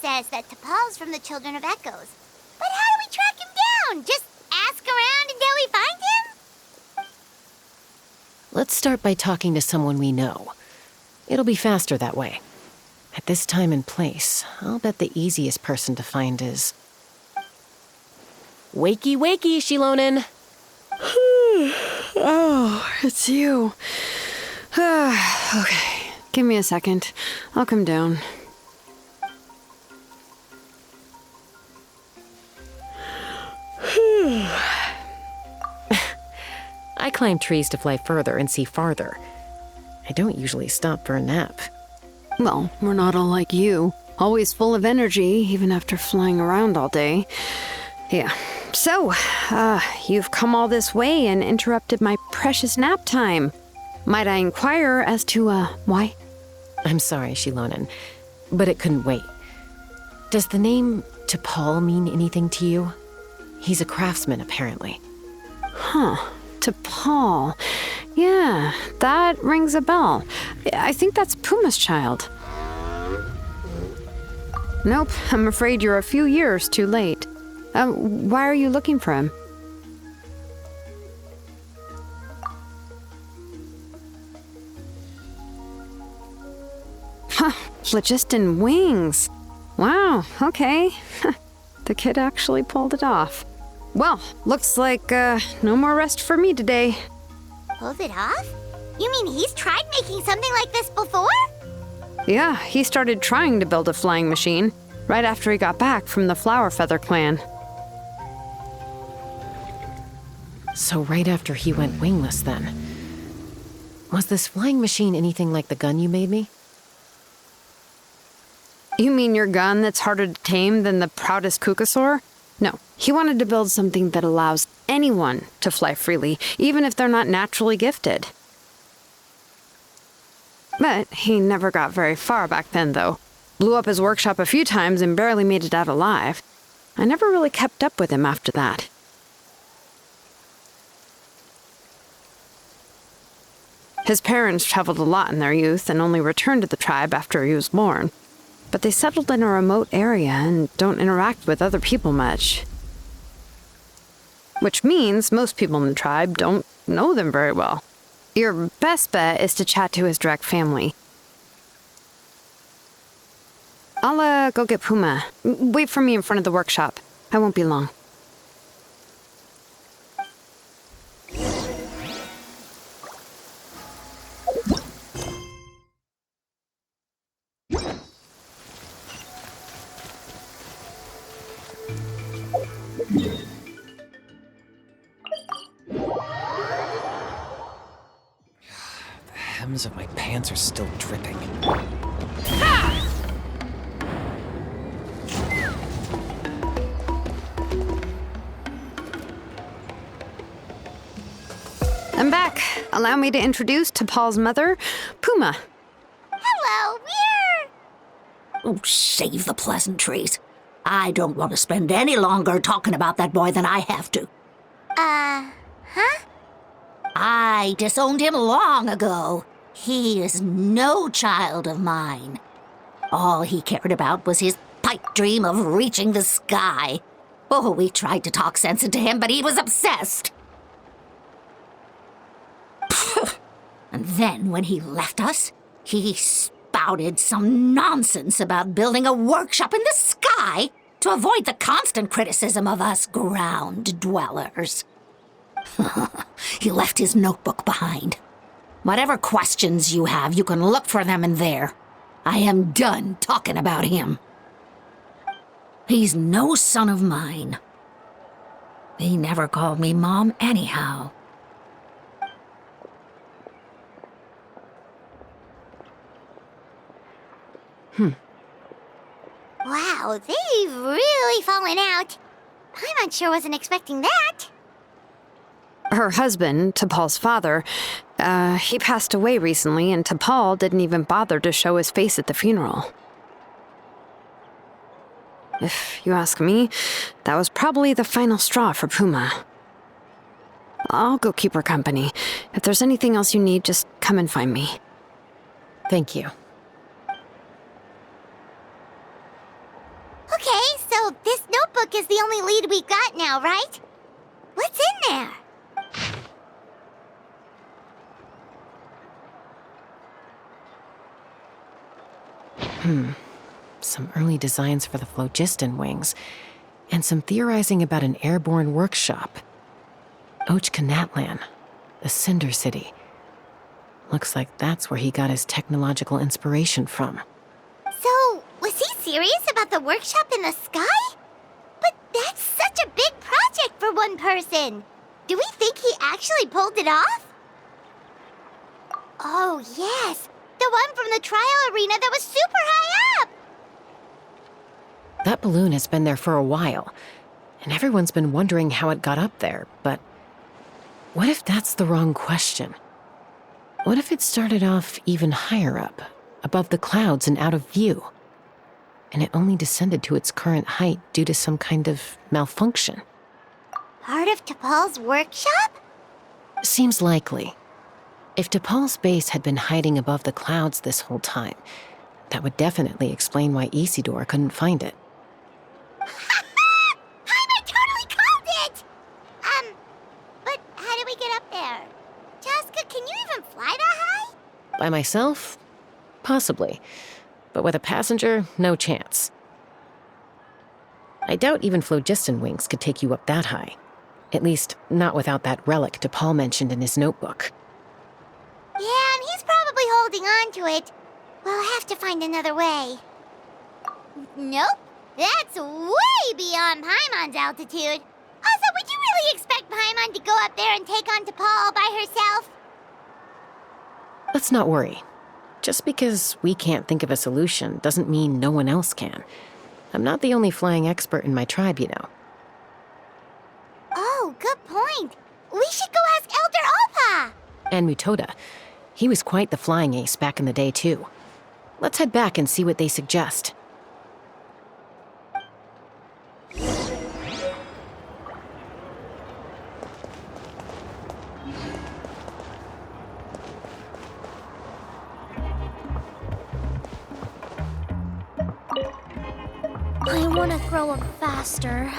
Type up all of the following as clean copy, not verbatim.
Says that T'Pol's from the Children of Echoes. But how do we track him down? Just ask around until we find him? Let's start by talking to someone we know. It'll be faster that way. At this time and place, I'll bet the easiest person to find is... Wakey, wakey, Shilonen! Oh, it's you. Okay, give me a second. I'll come down. I climb trees to fly further and see farther. I don't usually stop for a nap. Well, we're not all like you. Always full of energy, even after flying around all day. Yeah. So, you've come all this way and interrupted my precious nap time. Might I inquire as to, why? I'm sorry, Shilonen, but it couldn't wait. Does the name T'Pol mean anything to you? He's a craftsman, apparently. Huh. T'Pol. Yeah, that rings a bell. I think that's Puma's child. Nope, I'm afraid you're a few years too late. Why are you looking for him? Huh, phlogiston wings. Wow, okay. The kid actually pulled it off. Well, looks like, no more rest for me today. Pulled it off? You mean he's tried making something like this before? Yeah, he started trying to build a flying machine right after he got back from the Flower Feather clan. So right after he went wingless, then. Was this flying machine anything like the gun you made me? You mean your gun that's harder to tame than the proudest Kukasaur? No, he wanted to build something that allows anyone to fly freely, even if they're not naturally gifted. But he never got very far back then, though. Blew up his workshop a few times and barely made it out alive. I never really kept up with him after that. His parents traveled a lot in their youth and only returned to the tribe after he was born. But they settled in a remote area and don't interact with other people much. Which means most people in the tribe don't know them very well. Your best bet is to chat to his direct family. I'll, go get Puma. Wait for me in front of the workshop. I won't be long. The hems of my pants are still dripping. I'm back. Allow me to introduce T'Pol's mother, Puma. Hello, we're... Oh, save the pleasantries. I don't want to spend any longer talking about that boy than I have to. Huh? I disowned him long ago. He is no child of mine. All he cared about was his pipe dream of reaching the sky. Oh, we tried to talk sense into him, but he was obsessed. And then when he left us, he spouted some nonsense about building a workshop in the sky to avoid the constant criticism of us ground dwellers. He left his notebook behind. Whatever questions you have, you can look for them in there. I am done talking about him. He's no son of mine. He never called me Mom anyhow. Wow, they've really fallen out. Paimon sure wasn't expecting that. Her husband, T'Pol's father, he passed away recently, and T'Pol didn't even bother to show his face at the funeral. If you ask me, that was probably the final straw for Puma. I'll go keep her company. If there's anything else you need, just come and find me. Thank you. Okay, so this notebook is the only lead we've got now, right? What's in there? Some early designs for the phlogiston wings, and some theorizing about an airborne workshop. Ochkanatlan, the Cinder City. Looks like that's where he got his technological inspiration from. So, was he serious about the workshop in the sky? But that's such a big project for one person. Do we think he actually pulled it off? Oh, yes. The one from the trial arena that was super high up. That balloon has been there for a while, and everyone's been wondering how it got up there, but what if that's the wrong question? What if it started off even higher up, above the clouds and out of view, and it only descended to its current height due to some kind of malfunction? Part of T'Pol's workshop? Seems likely. If T'Pol's base had been hiding above the clouds this whole time, that would definitely explain why Isidore couldn't find it. Paimon totally called it! But how did we get up there? Jessica, can you even fly that high? By myself? Possibly. But with a passenger, no chance. I doubt even phlogiston wings could take you up that high. At least, not without that relic T'Pol mentioned in his notebook. Yeah, and he's probably holding on to it. We'll have to find another way. Nope. That's way beyond Paimon's altitude. Also, would you really expect Paimon to go up there and take on T'Pol all by herself? Let's not worry. Just because we can't think of a solution doesn't mean no one else can. I'm not the only flying expert in my tribe, you know. Oh, good point. We should go ask Elder Opa! And Mutoda. He was quite the flying ace back in the day, too. Let's head back and see what they suggest. I want to grow up faster.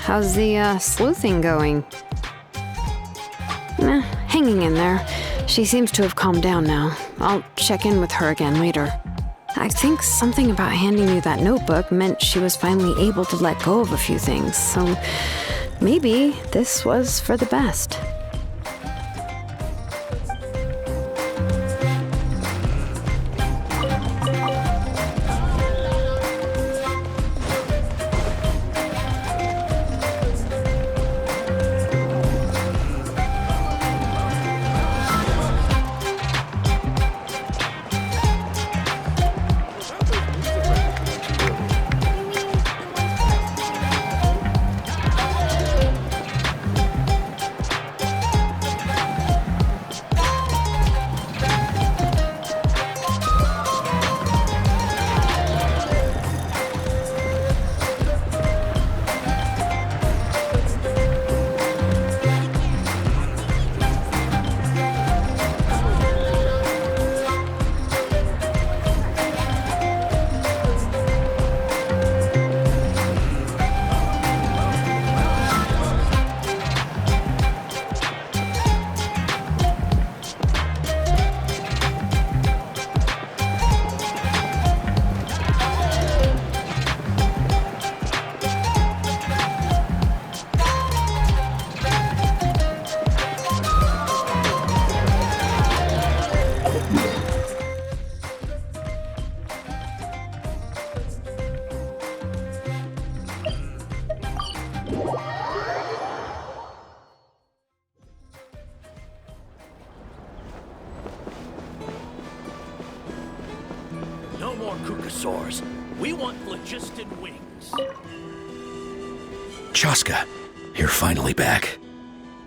How's the sleuthing going? Hanging in there. She seems to have calmed down now. I'll check in with her again later. I think something about handing you that notebook meant she was finally able to let go of a few things, so maybe this was for the best. more Kukasaurs. We want phlogiston wings. Chaska, you're finally back.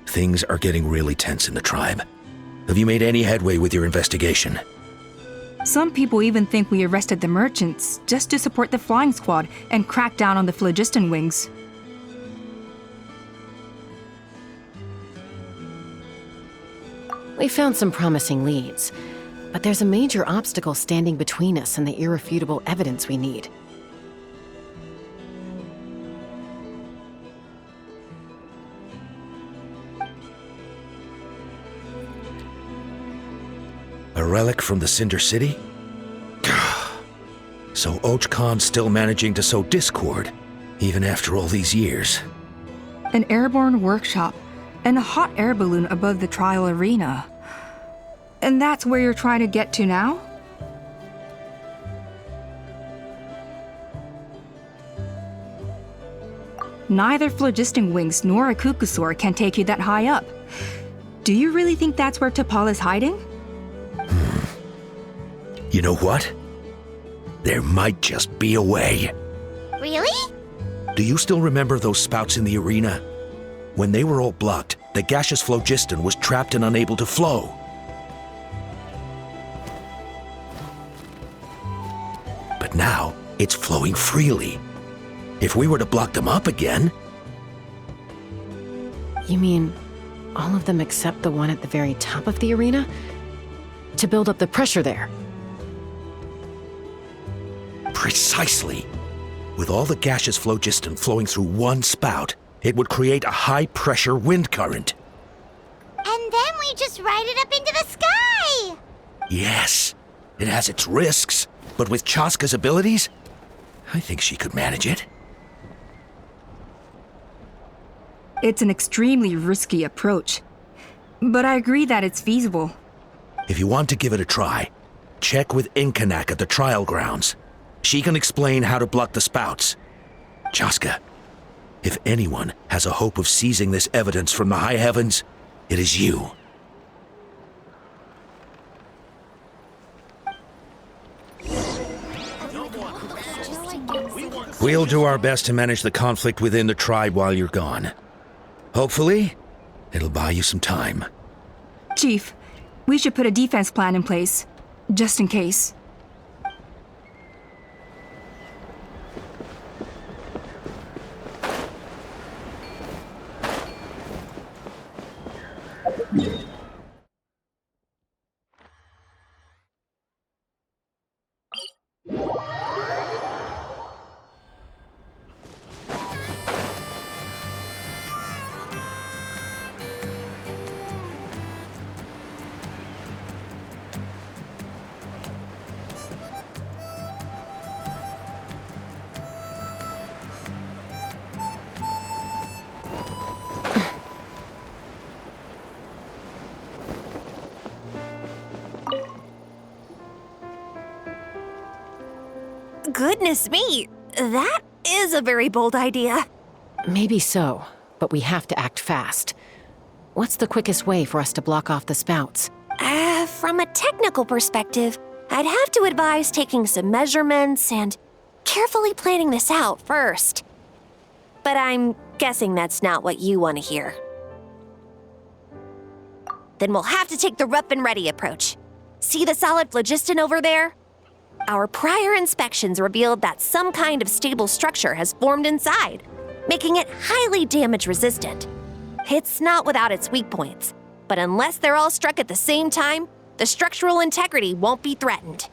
Things are getting really tense in the tribe. Have you made any headway with your investigation? Some people even think we arrested the merchants just to support the flying squad and crack down on the phlogiston wings. We found some promising leads, but there's a major obstacle standing between us and the irrefutable evidence we need. A relic from the Cinder City? So Och Khan's still managing to sow discord, even after all these years. An airborne workshop and a hot air balloon above the trial arena. And that's where you're trying to get to now? Neither phlogiston wings nor a Kukusaur can take you that high up. Do you really think that's where T'Pol is hiding? You know what? There might just be a way. Really? Do you still remember those spouts in the arena? When they were all blocked, the gaseous phlogiston was trapped and unable to flow. But now, it's flowing freely. If we were to block them up again... You mean all of them except the one at the very top of the arena? To build up the pressure there? Precisely. With all the gaseous phlogiston flowing through one spout, it would create a high-pressure wind current. And then we just ride it up into the sky! Yes, it has its risks, but with Chaska's abilities, I think she could manage it. It's an extremely risky approach, but I agree that it's feasible. If you want to give it a try, check with Inkanak at the trial grounds. She can explain how to block the spouts. Chaska, if anyone has a hope of seizing this evidence from the high heavens, it is you. We'll do our best to manage the conflict within the tribe while you're gone. Hopefully, it'll buy you some time. Chief, we should put a defense plan in place, just in case. Goodness me, that is a very bold idea. Maybe so, but we have to act fast. What's the quickest way for us to block off the spouts? From a technical perspective, I'd have to advise taking some measurements and carefully planning this out first. But I'm guessing that's not what you want to hear. Then we'll have to take the rough and ready approach. See the solid phlogiston over there? Our prior inspections revealed that some kind of stable structure has formed inside, making it highly damage resistant. It's not without its weak points, but unless they're all struck at the same time, the structural integrity won't be threatened.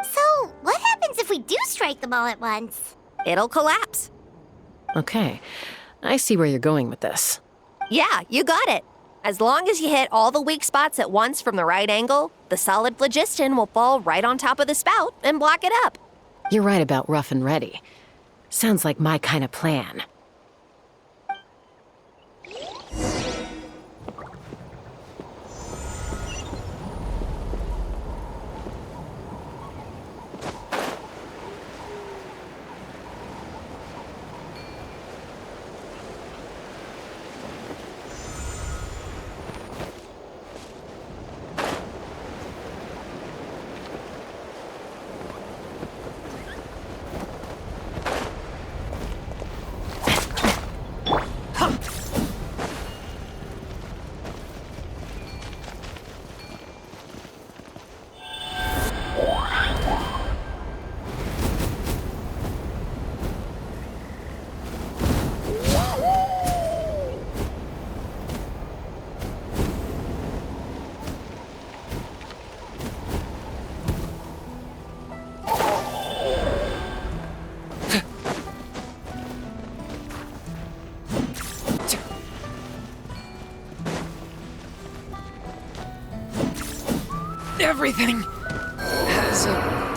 So, what happens if we do strike them all at once? It'll collapse. Okay, I see where you're going with this. Yeah, you got it. As long as you hit all the weak spots at once from the right angle, the solid phlogiston will fall right on top of the spout and block it up. You're right about rough and ready. Sounds like my kind of plan. Everything has a